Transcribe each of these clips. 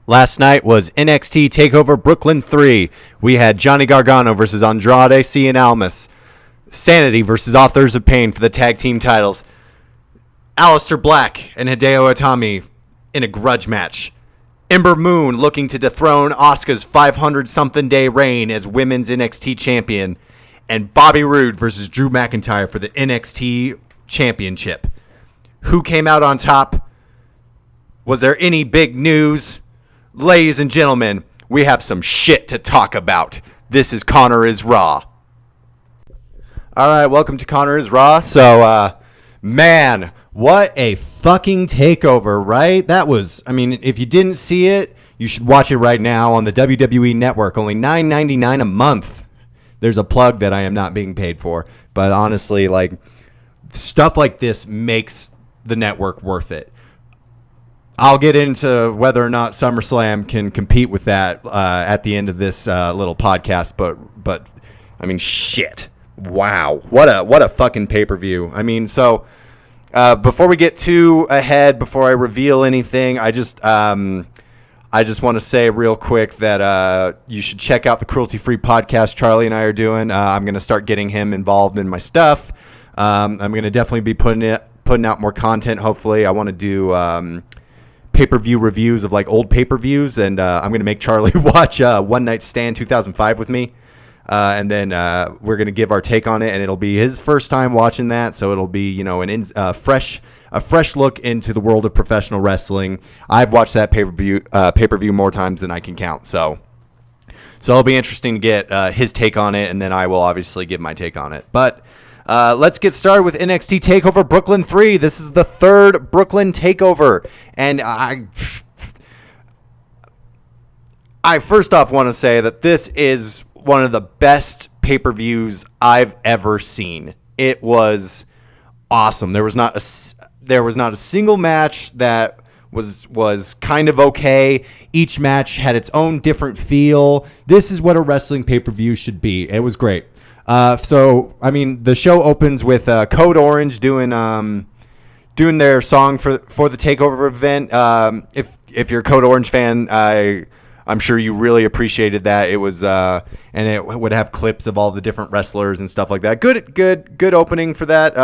Last night was NXT Takeover Brooklyn 3. We had Johnny Gargano versus Andrade Cien Almas. Sanity versus Authors of Pain for the tag team titles. Aleister Black and Hideo Itami in a grudge match. Ember Moon looking to dethrone Asuka's 500-something day reign as women's NXT champion. And Bobby Roode versus Drew McIntyre for the NXT championship. Who came out on top? Was there any big news? Ladies and gentlemen, we have some shit to talk about. This is Connor is Raw. All right, welcome to Connor is Raw. So, man, what a fucking takeover, right? That was, I mean, if you didn't see it, you should watch it right now on the WWE Network. Only $9.99 a month. There's a plug that I am not being paid for. But honestly, like, stuff like this makes the network worth it. I'll get into whether or not SummerSlam can compete with that at the end of this little podcast, but I mean, shit, wow, what a fucking pay-per-view. I mean, so before we get too ahead, before I reveal anything, I just want to say real quick that you should check out the cruelty-free podcast Charlie and I are doing. I'm gonna start getting him involved in my stuff. I'm gonna definitely be putting out more content. Hopefully, I want to do pay-per-view reviews of like old pay-per-views, and I'm going to make Charlie watch One Night Stand 2005 with me, and then we're going to give our take on it, and it'll be his first time watching that, so it'll be, you know, a fresh look into the world of professional wrestling. I've watched that pay-per-view more times than I can count, so it'll be interesting to get his take on it, and then I will obviously give my take on it. But let's get started with NXT TakeOver Brooklyn 3. This is the third Brooklyn TakeOver. And I first off want to say that this is one of the best pay-per-views I've ever seen. It was awesome. There was not a single match that was kind of okay. Each match had its own different feel. This is what a wrestling pay-per-view should be. It was great. So, I mean, the show opens with Code Orange doing their song for the TakeOver event. If you're a Code Orange fan, I'm sure you really appreciated that. It was and it would have clips of all the different wrestlers and stuff like that. Good opening for that.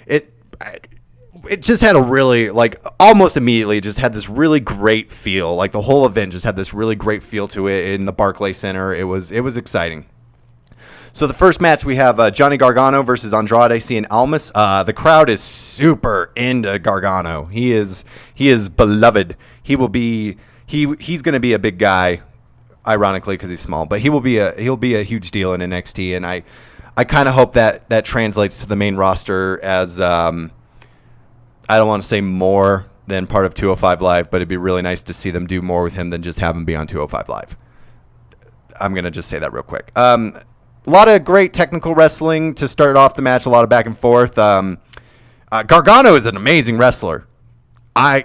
It just had a really, like, almost immediately just had this really great feel. Like, the whole event just had this really great feel to it in the Barclays Center. It was exciting. So the first match, we have Johnny Gargano versus Andrade Cien Almas. The crowd is super into Gargano. He is beloved. He's going to be a big guy, ironically, because he's small. But he'll be a huge deal in NXT, and I kind of hope that translates to the main roster as I don't want to say more than part of 205 Live, but it'd be really nice to see them do more with him than just have him be on 205 Live. I'm going to just say that real quick. A lot of great technical wrestling to start off the match. A lot of back and forth. Gargano is an amazing wrestler. A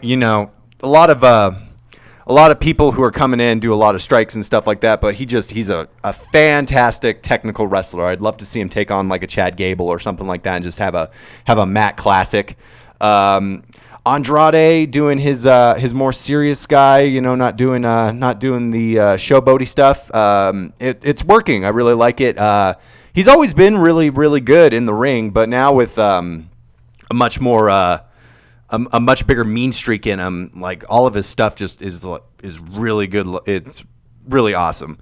lot of people who are coming in do a lot of strikes and stuff like that. But he's a fantastic technical wrestler. I'd love to see him take on like a Chad Gable or something like that and just have a mat classic. Andrade doing his more serious guy, you know, not doing the showboaty stuff. It's working. I really like it. He's always been really, really good in the ring, but now with a much bigger mean streak in him, like all of his stuff just is really good. It's really awesome.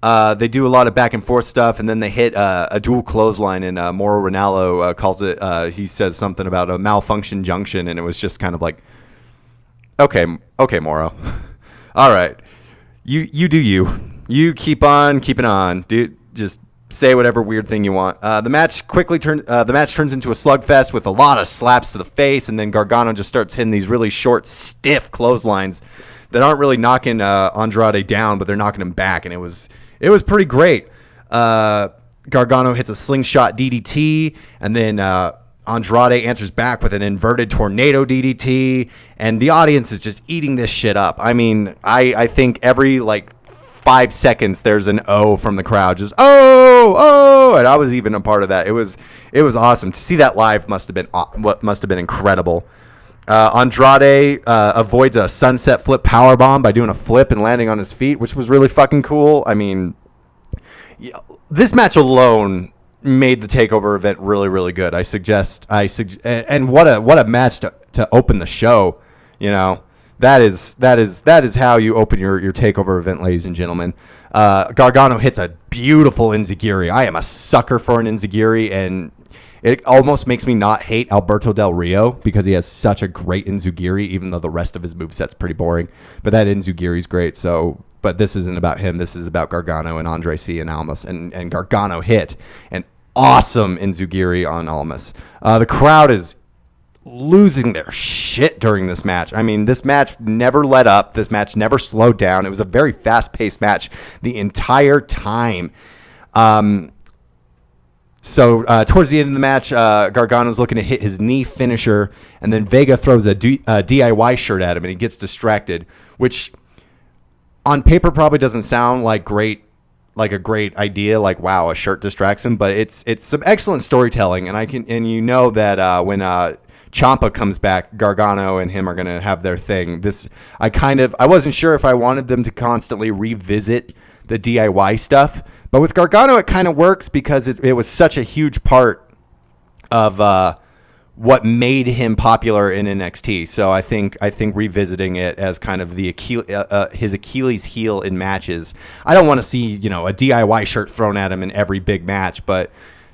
They do a lot of back and forth stuff, and then they hit a dual clothesline, and Mauro Ranallo calls it, he says something about a malfunction junction, and it was just kind of like, okay, Mauro. All right. You do you. You keep on keeping on. Dude, just say whatever weird thing you want. The match turns into a slugfest with a lot of slaps to the face, and then Gargano just starts hitting these really short, stiff clotheslines that aren't really knocking Andrade down, but they're knocking him back, and it was pretty great. Gargano hits a slingshot DDT, and then Andrade answers back with an inverted tornado DDT, and the audience is just eating this shit up. I mean, I think every, 5 seconds there's an O from the crowd, just, oh, and I was even a part of that. It was awesome. To see that live must have been incredible. Andrade avoids a sunset flip powerbomb by doing a flip and landing on his feet, which was really fucking cool. I mean, this match alone made the Takeover event really, really good. And what a match to open the show. You know, that is how you open your Takeover event, ladies and gentlemen. Gargano hits a beautiful enziguri. I am a sucker for an enziguri, and it almost makes me not hate Alberto Del Rio because he has such a great enziguri, even though the rest of his moveset's pretty boring. But that enziguri's great. So, but this isn't about him. This is about Gargano and Andre Cien Almas. And Gargano hit an awesome enziguri on Almas. The crowd is losing their shit during this match. I mean, this match never let up. This match never slowed down. It was a very fast-paced match the entire time. So towards the end of the match, Gargano's looking to hit his knee finisher, and then Vega throws a DIY shirt at him, and he gets distracted, which on paper probably doesn't sound like a great idea. Like, wow, a shirt distracts him, but it's some excellent storytelling, and you know that when Ciampa comes back, Gargano and him are gonna have their thing. I wasn't sure if I wanted them to constantly revisit the DIY stuff. But with Gargano, it kind of works because it was such a huge part of what made him popular in NXT. So I think revisiting it as kind of his Achilles heel in matches. I don't want to see a DIY shirt thrown at him in every big match, but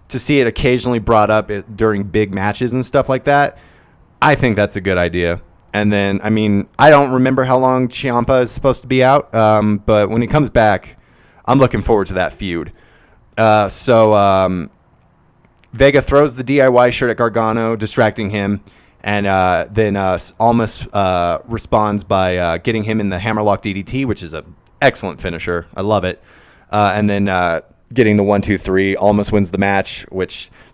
to see it occasionally brought up during big matches and stuff like that, I think that's a good idea. And then, I mean, I don't remember how long Ciampa is supposed to be out, but when he comes back, I'm looking forward to that feud. So Vega throws the DIY shirt at Gargano, distracting him, and then Almas responds by getting him in the hammerlock DDT, which is an excellent finisher. I love it. And then getting the 1-2-3. Almas wins the match.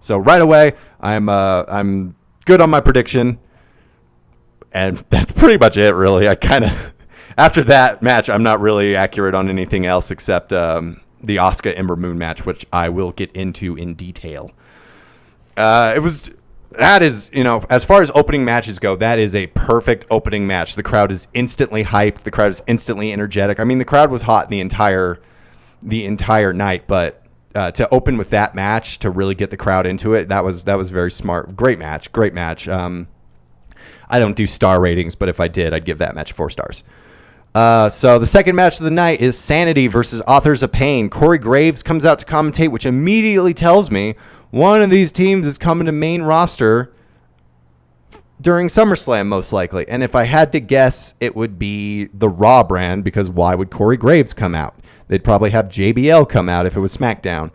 So right away, I'm good on my prediction, and that's pretty much it, really. After that match, I'm not really accurate on anything else except the Asuka Ember Moon match, which I will get into in detail. As far as opening matches go, that is a perfect opening match. The crowd is instantly hyped. The crowd is instantly energetic. I mean, the crowd was hot the entire night, but to open with that match, to really get the crowd into it, that was very smart. Great match. I don't do star ratings, but if I did, I'd give that match 4 stars. So the second match of the night is Sanity versus Authors of Pain. Corey Graves comes out to commentate, which immediately tells me one of these teams is coming to main roster during SummerSlam, most likely. And if I had to guess, it would be the Raw brand, because why would Corey Graves come out? They'd probably have JBL come out if it was SmackDown.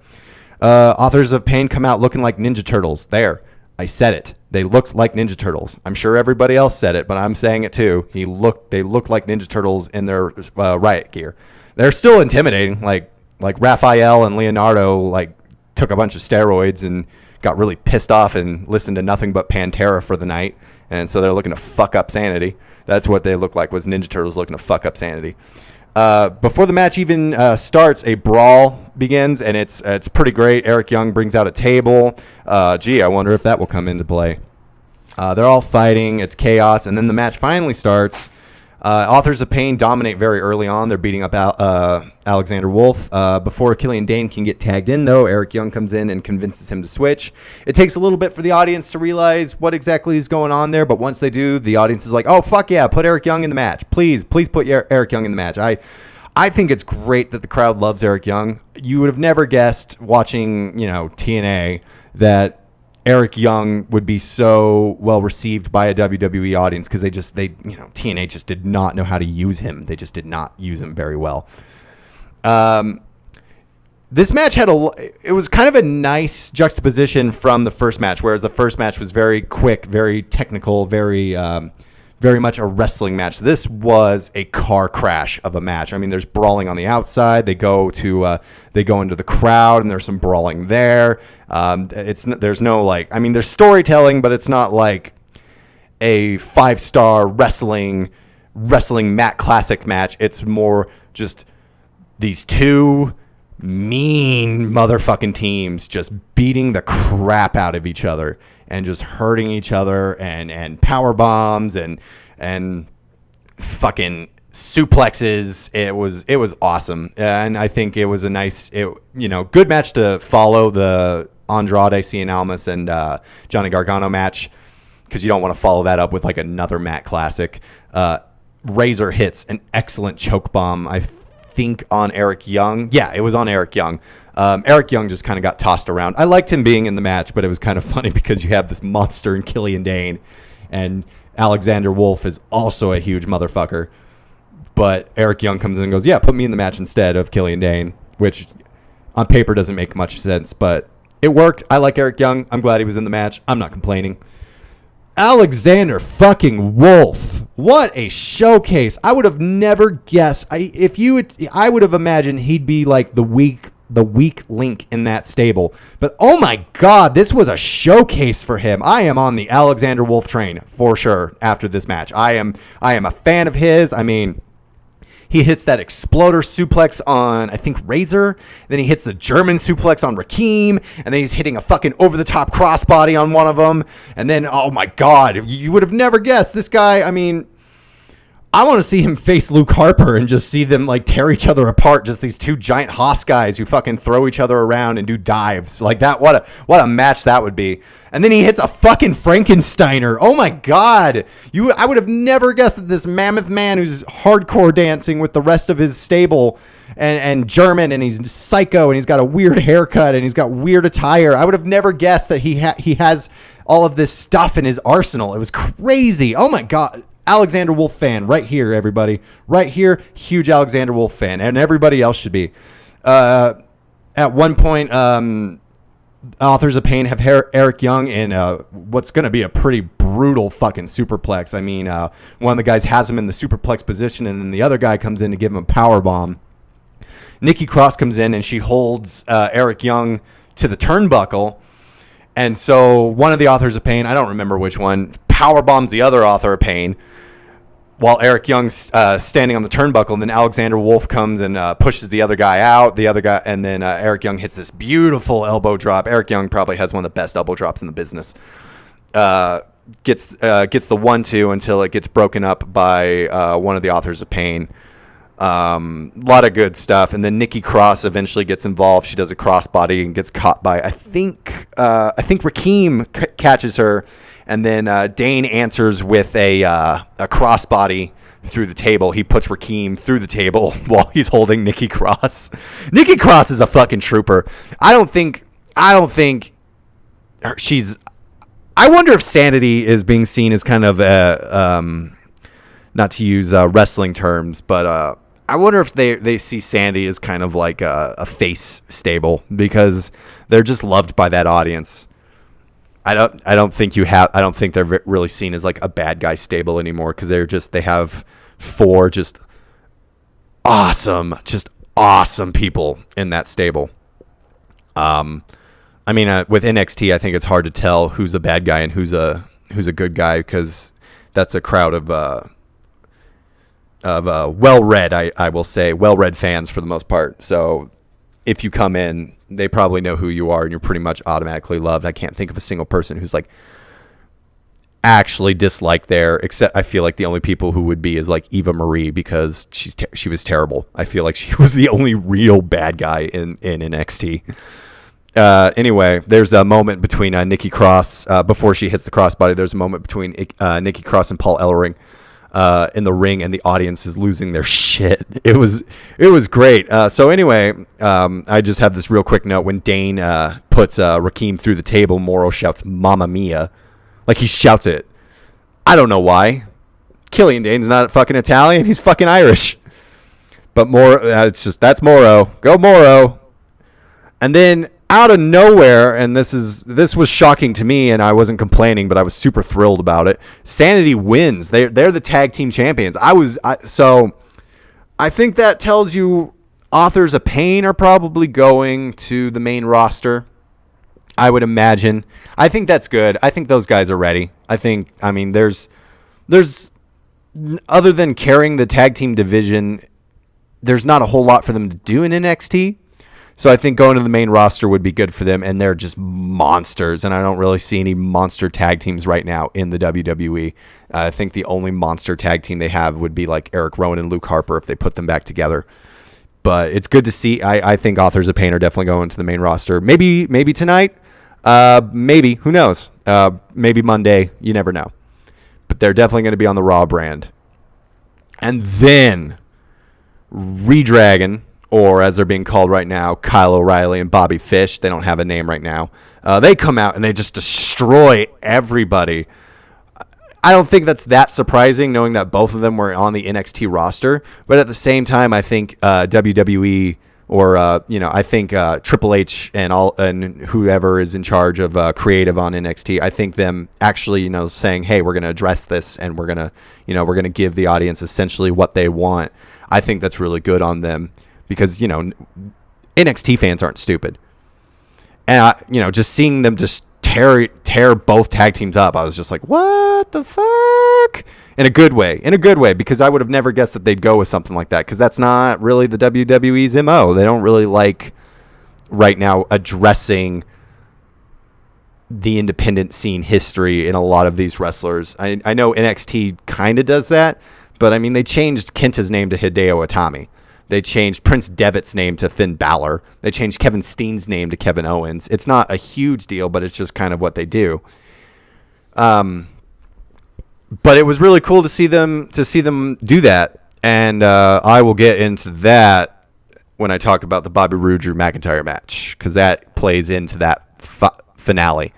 Authors of Pain come out looking like Ninja Turtles. There, I said it. They looked like Ninja Turtles. I'm sure everybody else said it, but I'm saying it too. They looked like Ninja Turtles in their riot gear. They're still intimidating. Like Raphael and Leonardo took a bunch of steroids and got really pissed off and listened to nothing but Pantera for the night, and so they're looking to fuck up Sanity. That's what they look like, was Ninja Turtles looking to fuck up Sanity. Before the match even starts, a brawl begins, and it's pretty great. Eric Young brings out a table. I wonder if that will come into play. They're all fighting. It's chaos, and then the match finally starts. Authors of Pain dominate very early on. They're beating up Alexander Wolf. Before Killian Dane can get tagged in, though, Eric Young comes in and convinces him to switch. It takes a little bit for the audience to realize what exactly is going on there, but once they do, the audience is like, oh, fuck yeah, put Eric Young in the match. Please put Eric Young in the match. I think it's great that the crowd loves Eric Young. You would have never guessed watching, TNA that Eric Young would be so well received by a WWE audience, because TNA just did not know how to use him. They just did not use him very well. This match it was kind of a nice juxtaposition from the first match, whereas the first match was very quick, very technical, very much a wrestling match. This was a car crash of a match. I mean, there's brawling on the outside. They go into the crowd, and there's some brawling there. There's storytelling, but it's not like a 5-star wrestling Matt Classic match. It's more just these two mean motherfucking teams just beating the crap out of each other. and just hurting each other and power bombs and fucking suplexes. It was awesome, and I think it was a nice, good match to follow the Andrade, Cien Almas, and Johnny Gargano match, because you don't want to follow that up with like another Matt Classic. Razor hits an excellent choke bomb, I think, on Eric Young. Yeah, it was on Eric Young. Eric Young just kind of got tossed around. I liked him being in the match, but it was kind of funny because you have this monster in Killian Dane, and Alexander Wolf is also a huge motherfucker. But Eric Young comes in and goes, yeah, put me in the match instead of Killian Dane, which on paper doesn't make much sense, but it worked. I like Eric Young. I'm glad he was in the match. I'm not complaining. Alexander fucking Wolf. What a showcase. I would have never guessed. I would have imagined he'd be like the weak link in that stable. But oh my God, this was a showcase for him. I am on the Alexander Wolf train for sure after this match. I am a fan of his. I mean, he hits that exploder suplex on, I think, Razor. Then he hits the German suplex on Rakim. And then he's hitting a fucking over-the-top crossbody on one of them. And then, oh my God, you would have never guessed. This guy, I mean, I want to see him face Luke Harper and just see them like tear each other apart. Just these two giant Haas guys who fucking throw each other around and do dives like that. What a match that would be. And then he hits a fucking Frankensteiner. Oh my God. I would have never guessed that this mammoth man who's hardcore dancing with the rest of his stable and German, and he's psycho, and he's got a weird haircut, and he's got weird attire. I would have never guessed that he has all of this stuff in his arsenal. It was crazy. Oh my God. Alexander Wolf fan right here, everybody. Right here, huge Alexander Wolf fan, and everybody else should be. At one point, Authors of Pain have Eric Young in what's going to be a pretty brutal fucking superplex. I mean, one of the guys has him in the superplex position, and then the other guy comes in to give him a power bomb. Nikki Cross comes in, and she holds Eric Young to the turnbuckle. And so one of the Authors of Pain, I don't remember which one, power bombs the other Author of Pain, while Eric Young's standing on the turnbuckle, and then Alexander Wolf comes and pushes the other guy out. And then Eric Young hits this beautiful elbow drop. Eric Young probably has one of the best elbow drops in the business. Gets the 1-2 until it gets broken up by one of the Authors of Pain. A lot of good stuff. And then Nikki Cross eventually gets involved. She does a crossbody and gets caught by, I think Rakim catches her. And then Dane answers with a crossbody through the table. He puts Rakim through the table while he's holding Nikki Cross. Nikki Cross is a fucking trooper. I don't think she's. I wonder if Sanity is being seen as kind of not to use wrestling terms, but I wonder if they see Sandy as kind of like a face stable, because they're just loved by that audience. I don't think they're really seen as like a bad guy stable anymore, because they have four just awesome people in that stable. I mean, with NXT, I think it's hard to tell who's a bad guy and who's a good guy, because that's a crowd of well-read, I will say, well-read fans for the most part. So if you come in, they probably know who you are, and you're pretty much automatically loved. I can't think of a single person who's like actually disliked there, except I feel like the only people who would be is like Eva Marie, because she was terrible. I feel like she was the only real bad guy in NXT. Anyway, there's a moment between Nikki Cross before she hits the crossbody. There's a moment between Nikki Cross and Paul Ellering in the ring, and the audience is losing their shit. It was great. So anyway, I just have this real quick note. When Dane puts Rakim through the table, Moro shouts "Mamma Mia," like he shouts it. I don't know why. Killian Dane's not fucking Italian. He's fucking Irish. But that's Moro. Go Moro. And then out of nowhere, and this was shocking to me, and I wasn't complaining, but I was super thrilled about it. Sanity wins. They're the tag team champions. So I think that tells you Authors of Pain are probably going to the main roster, I would imagine. I think that's good. I think those guys are ready. I mean, there's other than carrying the tag team division, there's not a whole lot for them to do in NXT. So I think going to the main roster would be good for them, and they're just monsters, and I don't really see any monster tag teams right now in the WWE. I think the only monster tag team they have would be like Eric Rowan and Luke Harper if they put them back together. But it's good to see. I think Authors of Pain are definitely going to the main roster. Maybe tonight. Maybe. Who knows? Maybe Monday. You never know. But they're definitely going to be on the Raw brand. And then Redragon, or as they're being called right now, Kyle O'Reilly and Bobby Fish. They don't have a name right now. They come out and they just destroy everybody. I don't think that's that surprising, knowing that both of them were on the NXT roster. But at the same time, I think WWE, or I think Triple H and whoever is in charge of creative on NXT, I think them actually saying, hey, we're going to address this and we're going to give the audience essentially what they want. I think that's really good on them because NXT fans aren't stupid, and just seeing them just tear both tag teams up, I was just like, what the fuck? In a good way, because I would have never guessed that they'd go with something like that, because that's not really the WWE's MO. They don't really like right now addressing the independent scene history in a lot of these wrestlers. I know NXT kind of does that, but I mean, they changed Kenta's name to Hideo Itami. They changed Prince Devitt's name to Finn Balor. They changed Kevin Steen's name to Kevin Owens. It's not a huge deal, but it's just kind of what they do. But it was really cool to see them do that, and I will get into that when I talk about the Bobby Roode Drew McIntyre match, because that plays into that finale.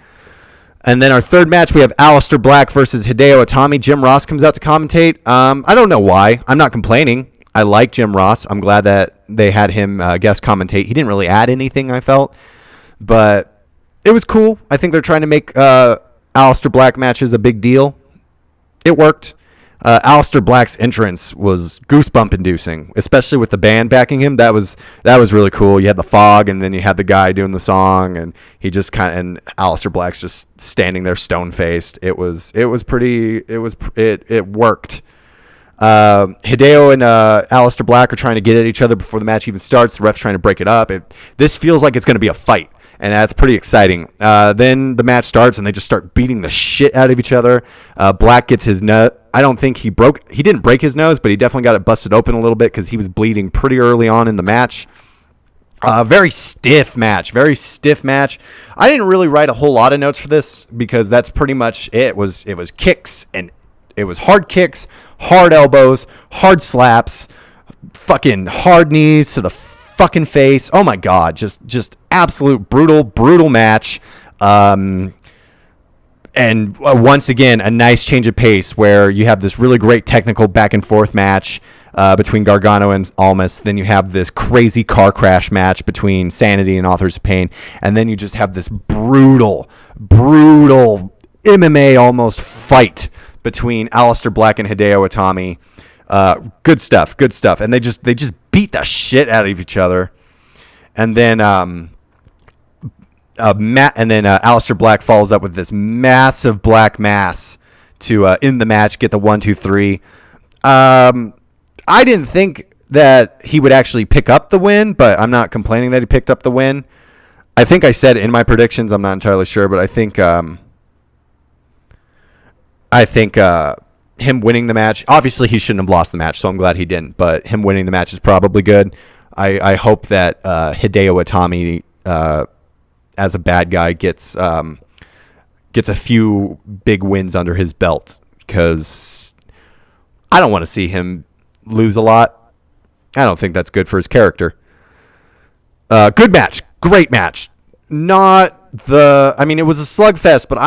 And then our third match, we have Aleister Black versus Hideo Itami. Jim Ross comes out to commentate. I don't know why. I'm not complaining. I like Jim Ross. I'm glad that they had him guest commentate. He didn't really add anything, I felt. But it was cool. I think they're trying to make Aleister Black matches a big deal. It worked. Aleister Black's entrance was goosebump-inducing, especially with the band backing him. That was really cool. You had the fog, and then you had the guy doing the song, and and Aleister Black's just standing there stone-faced. It worked. Hideo and Aleister Black are trying to get at each other before the match even starts. The ref's trying to break it up. This feels like it's going to be a fight, and that's pretty exciting. Then the match starts, and they just start beating the shit out of each other. Black gets his nut. I don't think he didn't break his nose, but he definitely got it busted open a little bit because he was bleeding pretty early on in the match. Very stiff match. I didn't really write a whole lot of notes for this because that's pretty much it. It was kicks, and it was hard kicks, hard elbows, hard slaps, fucking hard knees to the fucking face. Oh my god, just absolute brutal match. And once again, a nice change of pace where you have this really great technical back and forth match between Gargano and Almas. Then you have this crazy car crash match between Sanity and Authors of Pain. And then you just have this brutal MMA almost fight between Aleister Black and Hideo Itami. Good stuff. And they just beat the shit out of each other. And then Aleister Black follows up with this massive black mass to end the match, get the 1-2-3. I didn't think that he would actually pick up the win, but I'm not complaining that he picked up the win. I think I said in my predictions, I'm not entirely sure, but I think him winning the match, obviously he shouldn't have lost the match, so I'm glad he didn't, but him winning the match is probably good. I hope that Hideo Itami, as a bad guy, gets a few big wins under his belt, because I don't want to see him lose a lot. I don't think that's good for his character. Good match. Great match. It was a slugfest, but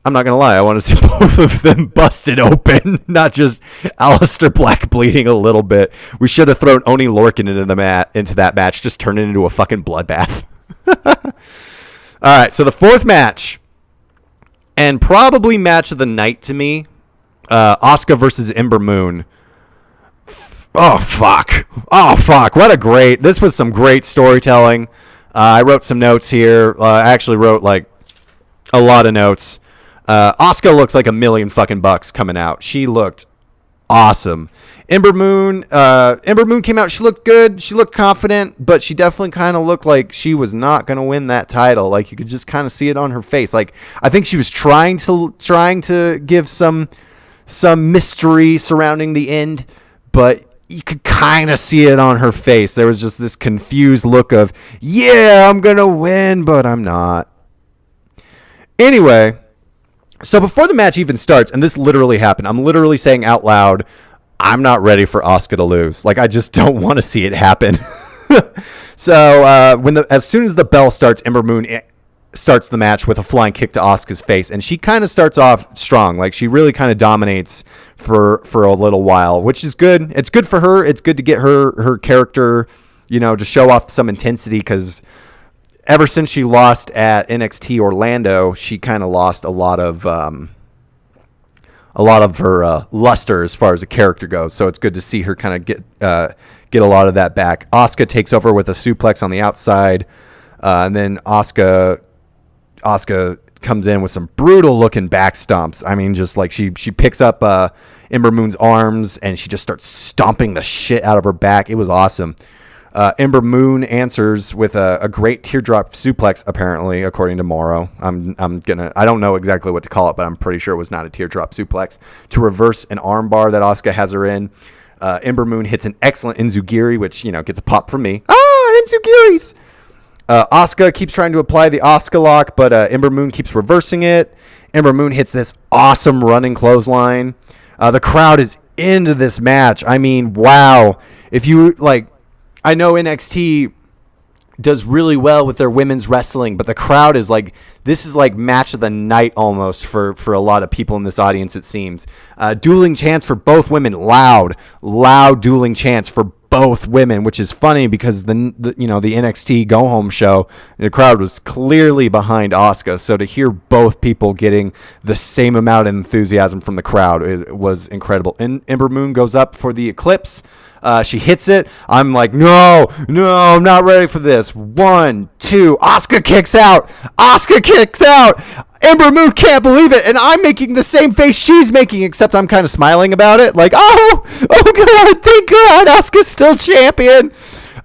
I'm not going to lie, I want to see both of them busted open, not just Aleister Black bleeding a little bit. We should have thrown Oney Lorcan into that match, just turn it into a fucking bloodbath. All right, so the fourth match, and probably match of the night to me, Asuka versus Ember Moon. Oh, fuck. This was some great storytelling. I wrote some notes here. I actually wrote, a lot of notes. Asuka looks like $1 million fucking bucks coming out. She looked awesome. Ember Moon came out. She looked good. She looked confident, but she definitely kind of looked like she was not going to win that title. Like, you could just kind of see it on her face. Like, I think she was trying to give some mystery surrounding the end, but you could kind of see it on her face. There was just this confused look of, yeah, I'm going to win, but I'm not. Anyway, so before the match even starts, and this literally happened, I'm literally saying out loud, I'm not ready for Asuka to lose. Like, I just don't want to see it happen. So as soon as the bell starts, Ember Moon starts the match with a flying kick to Asuka's face, and she kind of starts off strong. Like, she really kind of dominates for a little while, which is good. It's good for her. It's good to get her character, to show off some intensity, because ever since she lost at NXT Orlando, she kind of lost a lot of her luster as far as the character goes. So it's good to see her kind of get a lot of that back. Asuka takes over with a suplex on the outside, and then Asuka comes in with some brutal looking back stomps. I mean, just like she picks up Ember Moon's arms and she just starts stomping the shit out of her back. It was awesome. Ember Moon answers with a great teardrop suplex, apparently, according to Morrow. I don't know exactly what to call it, but I'm pretty sure it was not a teardrop suplex, to reverse an armbar that Asuka has her in. Ember Moon hits an excellent Enzugiri, which, gets a pop from me. Enzugiris! Asuka keeps trying to apply the Asuka lock, but Ember Moon keeps reversing it. Ember Moon hits this awesome running clothesline. The crowd is into this match. I mean, wow. If you, I know NXT does really well with their women's wrestling, but the crowd is this is like match of the night almost for a lot of people in this audience, it seems. Dueling chants for both women, loud dueling chants for both women, which is funny because the NXT go home show, the crowd was clearly behind Asuka. So to hear both people getting the same amount of enthusiasm from the crowd, it was incredible. And Ember Moon goes up for the Eclipse. She hits it. I'm like, no, I'm not ready for this. 1, 2. Asuka kicks out. Ember Moon can't believe it, and I'm making the same face she's making, except I'm kind of smiling about it. Like, oh God, thank God, Asuka's still champion.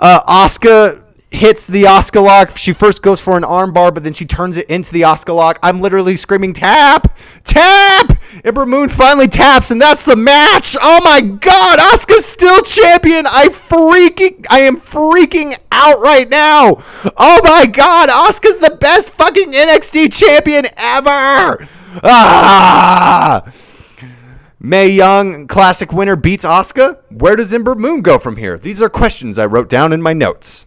Asuka hits the Asuka lock. She first goes for an armbar, but then she turns it into the Asuka lock. I'm literally screaming, tap! Ember Moon finally taps, and that's the match. Oh my God, Asuka's still champion. I am freaking out right now. Oh my God, Asuka's the best fucking NXT champion ever. Mae Young Classic winner beats Asuka. Where does Ember Moon go from here? These are questions I wrote down in my notes.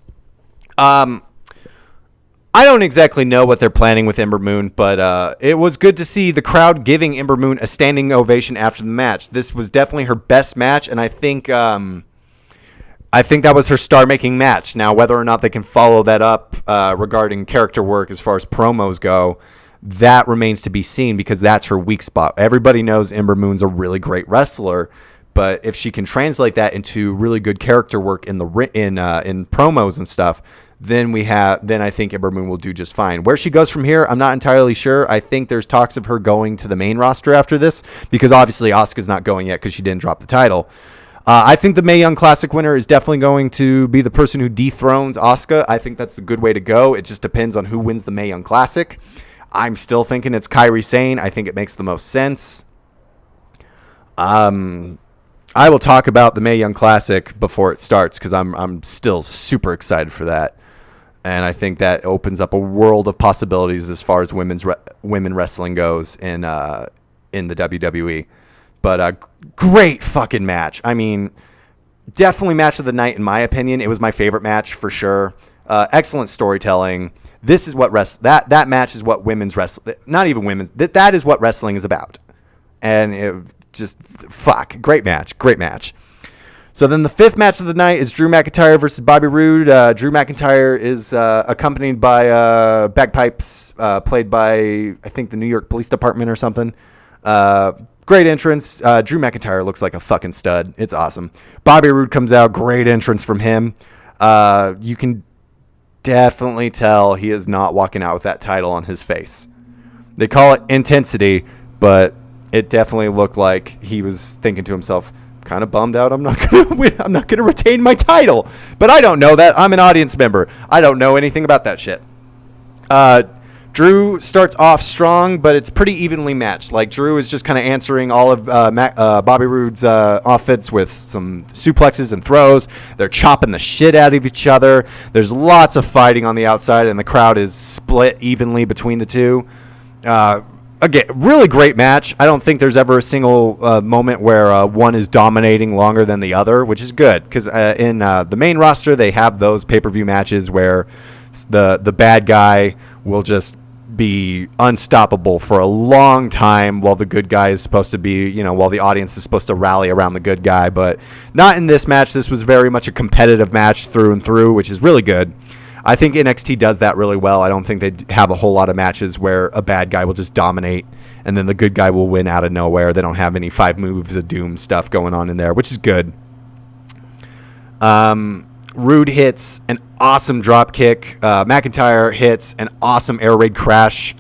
I don't exactly know what they're planning with Ember Moon, but it was good to see the crowd giving Ember Moon a standing ovation after the match. This was definitely her best match, and I think that was her star-making match. Now, whether or not they can follow that up regarding character work as far as promos go, that remains to be seen, because that's her weak spot. Everybody knows Ember Moon's a really great wrestler, but if she can translate that into really good character work in promos and stuff, then I think Ember Moon will do just fine. Where she goes from here, I'm not entirely sure. I think there's talks of her going to the main roster after this, because obviously Asuka's not going yet because she didn't drop the title. I think the Mae Young Classic winner is definitely going to be the person who dethrones Asuka. I think that's the good way to go. It just depends on who wins the Mae Young Classic. I'm still thinking it's Kairi Sane. I think it makes the most sense. I will talk about the Mae Young Classic before it starts, because I'm still super excited for that. And I think that opens up a world of possibilities as far as women wrestling goes in the WWE. But great fucking match. I mean, definitely match of the night in my opinion. It was my favorite match for sure. Excellent storytelling. This is what that match is what women's wrestling, not even women's. That is what wrestling is about. And it just great match. So then the fifth match of the night is Drew McIntyre versus Bobby Roode. Drew McIntyre is accompanied by bagpipes played by, I think, the New York Police Department or something. Great entrance. Drew McIntyre looks like a fucking stud. It's awesome. Bobby Roode comes out. Great entrance from him. You can definitely tell he is not walking out with that title on his face. They call it intensity, but it definitely looked like he was thinking to himself, kind of bummed out I'm not going to win. I'm not going to retain my title. But I don't know that. I'm an audience member. I don't know anything about that shit. Drew starts off strong, but it's pretty evenly matched. Like, Drew is just kind of answering all of Bobby Roode's offense with some suplexes and throws. They're chopping the shit out of each other. There's lots of fighting on the outside, and the crowd is split evenly between the two. Again, really great match. I don't think there's ever a single moment where one is dominating longer than the other, which is good, because in the main roster, they have those pay-per-view matches where the bad guy will just be unstoppable for a long time while the good guy is supposed to be, while the audience is supposed to rally around the good guy. But not in this match. This was very much a competitive match through and through, which is really good. I think NXT does that really well. I don't think they have a whole lot of matches where a bad guy will just dominate and then the good guy will win out of nowhere. They don't have any 5 moves of doom stuff going on in there, which is good. Rude hits an awesome drop kick. McIntyre hits an awesome air raid crash.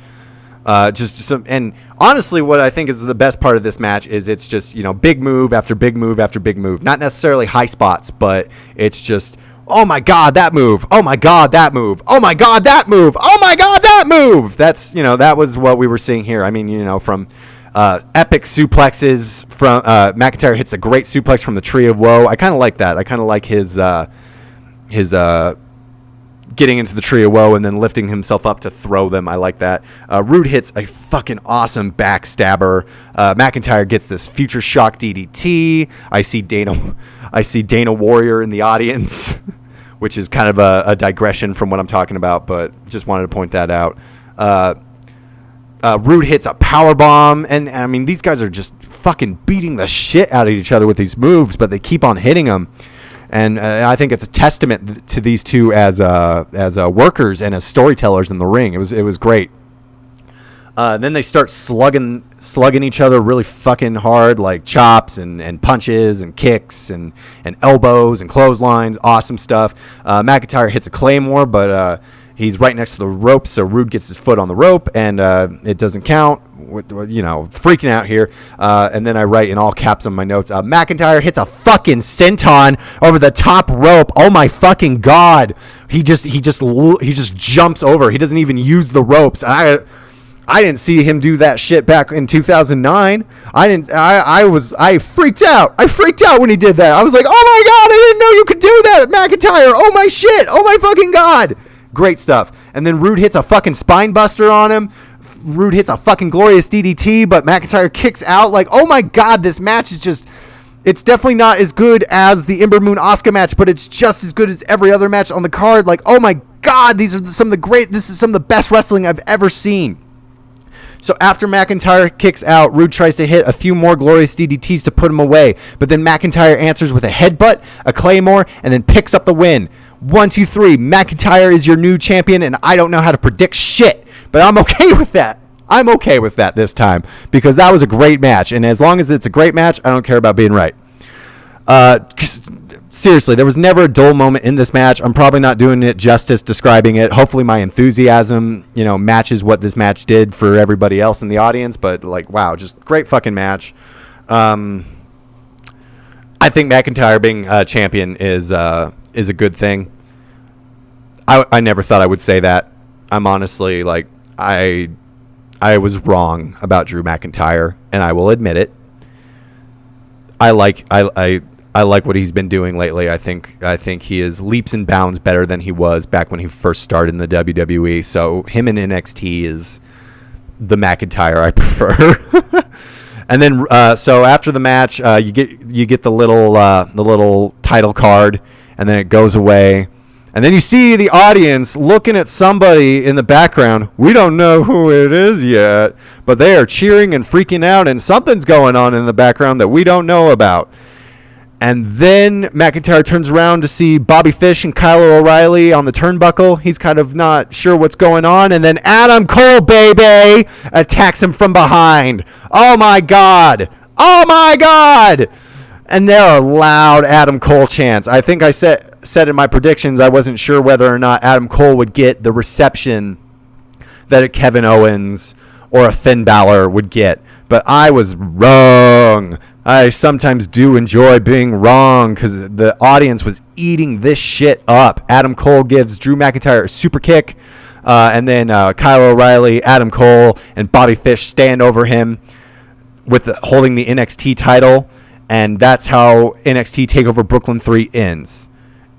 And honestly, what I think is the best part of this match is it's just, big move after big move after big move. Not necessarily high spots, but it's just, oh my God, that move. Oh my God, that move. Oh my God, that move. Oh my God, that move. That's, that was what we were seeing here. I mean, from epic suplexes from McIntyre hits a great suplex from the Tree of Woe. I kind of like that. I kind of like his getting into the Tree of Woe and then lifting himself up to throw them. I like that. Rude hits a fucking awesome backstabber. McIntyre gets this future shock DDT. I see Dana Warrior in the audience, which is kind of a digression from what I'm talking about, but just wanted to point that out. Rude hits a power bomb, and I mean, these guys are just fucking beating the shit out of each other with these moves, but they keep on hitting them. And I think it's a testament to these two as workers and as storytellers in the ring. It was great. Then they start slugging each other really fucking hard, like chops and punches and kicks and elbows and clotheslines. Awesome stuff. McIntyre hits a Claymore, but he's right next to the rope, so Rude gets his foot on the rope, and it doesn't count. Freaking out here. And then I write in all caps on my notes, McIntyre hits a fucking senton over the top rope. Oh my fucking God. He just jumps over. He doesn't even use the ropes. I didn't see him do that shit back in 2009. I freaked out. I freaked out when he did that. I was like, oh my God, I didn't know you could do that, McIntyre. Oh my shit. Oh my fucking God. Great stuff. And then Rude hits a fucking spine buster on him. Rude hits a fucking glorious DDT, but McIntyre kicks out. Like, oh my God, this match is just, it's definitely not as good as the Ember Moon Asuka match, but it's just as good as every other match on the card. Like, oh my God, this is some of the best wrestling I've ever seen. So after McIntyre kicks out, Rude tries to hit a few more glorious DDTs to put him away, but then McIntyre answers with a headbutt, a Claymore, and then picks up the win. 1, 2, 3. McIntyre is your new champion, and I don't know how to predict shit. But I'm okay with that. I'm okay with that this time because that was a great match. And as long as it's a great match, I don't care about being right. Seriously, there was never a dull moment in this match. I'm probably not doing it justice describing it. Hopefully my enthusiasm, matches what this match did for everybody else in the audience. But, wow, just great fucking match. I think McIntyre being champion is a good thing. I never thought I would say that. I'm honestly, I was wrong about Drew McIntyre, and I will admit it. I like what he's been doing lately. I think he is leaps and bounds better than he was back when he first started in the WWE. So him in NXT is the McIntyre I prefer. And then so after the match, you get the little title card, and then it goes away. And then you see the audience looking at somebody in the background. We don't know who it is yet, but they are cheering and freaking out, and something's going on in the background that we don't know about. And then McIntyre turns around to see Bobby Fish and Kyle O'Reilly on the turnbuckle. He's kind of not sure what's going on. And then Adam Cole, baby, attacks him from behind. Oh, my God. Oh, my God. And there are loud Adam Cole chants. I think I said in my predictions I wasn't sure whether or not Adam Cole would get the reception that a Kevin Owens or a Finn Balor would get. But I was wrong. I sometimes do enjoy being wrong because the audience was eating this shit up. Adam Cole gives Drew McIntyre a super kick, and then Kyle O'Reilly, Adam Cole, and Bobby Fish stand over him with holding the NXT title, and that's how NXT TakeOver Brooklyn 3 ends.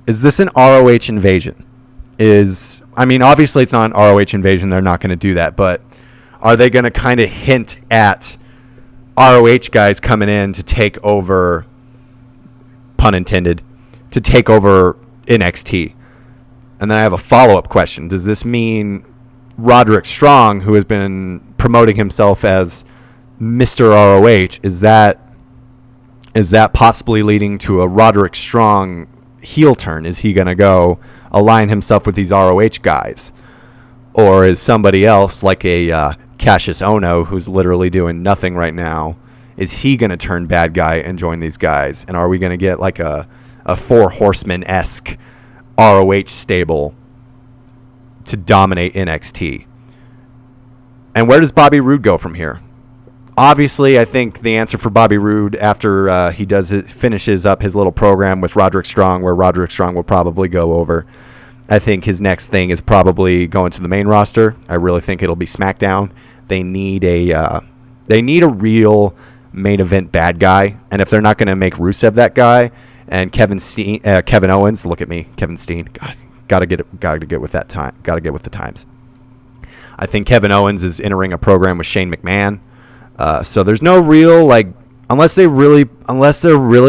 Is this an ROH invasion? Obviously it's not an ROH invasion. They're not going to do that, but are they going to kind of hint at ROH guys coming in to take over, pun intended, to take over NXT? And then I have a follow-up question. Does this mean Roderick Strong, who has been promoting himself as Mr. ROH, is that possibly leading to a Roderick Strong heel turn? Is he going to go align himself with these ROH guys? Or is somebody else like a Cassius Ono, who's literally doing nothing right now, is he going to turn bad guy and join these guys? And are we going to get like a Four Horsemen-esque ROH stable to dominate NXT? And where does Bobby Roode go from here? Obviously, I think the answer for Bobby Roode after he finishes up his little program with Roderick Strong, where Roderick Strong will probably go over, I think his next thing is probably going to the main roster. I really think it'll be SmackDown. They need a real main event bad guy, and if they're not going to make Rusev that guy and Kevin Owens, look at me, Kevin Steen, God, gotta get with that time, gotta get with the times. I think Kevin Owens is entering a program with Shane McMahon, so there's no real unless they're really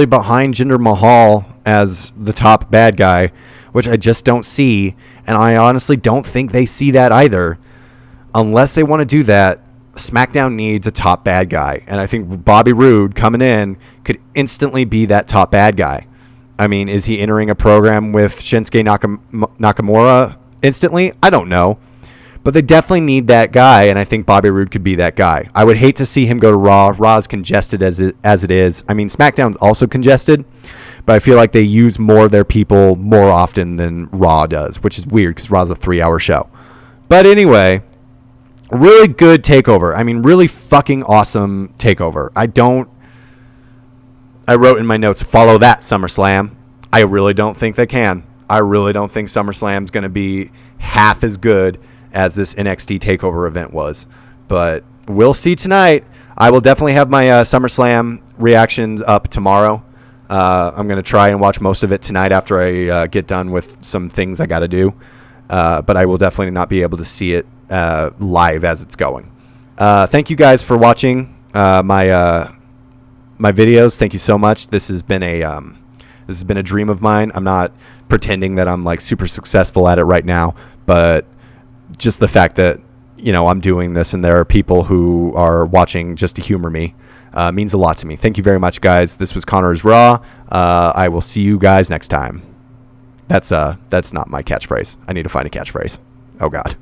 behind Jinder Mahal as the top bad guy, which I just don't see, and I honestly don't think they see that either. Unless they want to do that, SmackDown needs a top bad guy. And I think Bobby Roode coming in could instantly be that top bad guy. I mean, is he entering a program with Shinsuke Nakamura instantly? I don't know. But they definitely need that guy, and I think Bobby Roode could be that guy. I would hate to see him go to Raw. Raw's congested as it is. I mean, SmackDown's also congested, but I feel like they use more of their people more often than Raw does, which is weird because Raw's a 3-hour show. But anyway, really good TakeOver. I mean, really fucking awesome TakeOver. I wrote in my notes, follow that, SummerSlam. I really don't think they can. I really don't think SummerSlam's going to be half as good as this NXT TakeOver event was. But we'll see tonight. I will definitely have my SummerSlam reactions up tomorrow. I'm going to try and watch most of it tonight after I get done with some things I got to do. But I will definitely not be able to see it live as it's going. Thank you guys for watching my videos. Thank you so much. This has been a dream of mine. I'm not pretending that I'm like super successful at it right now, but just the fact that I'm doing this and there are people who are watching just to humor me means a lot to me. Thank you very much, guys. This was Connor's Raw. I will see you guys next time. That's not my catchphrase. I need to find a catchphrase. Oh God.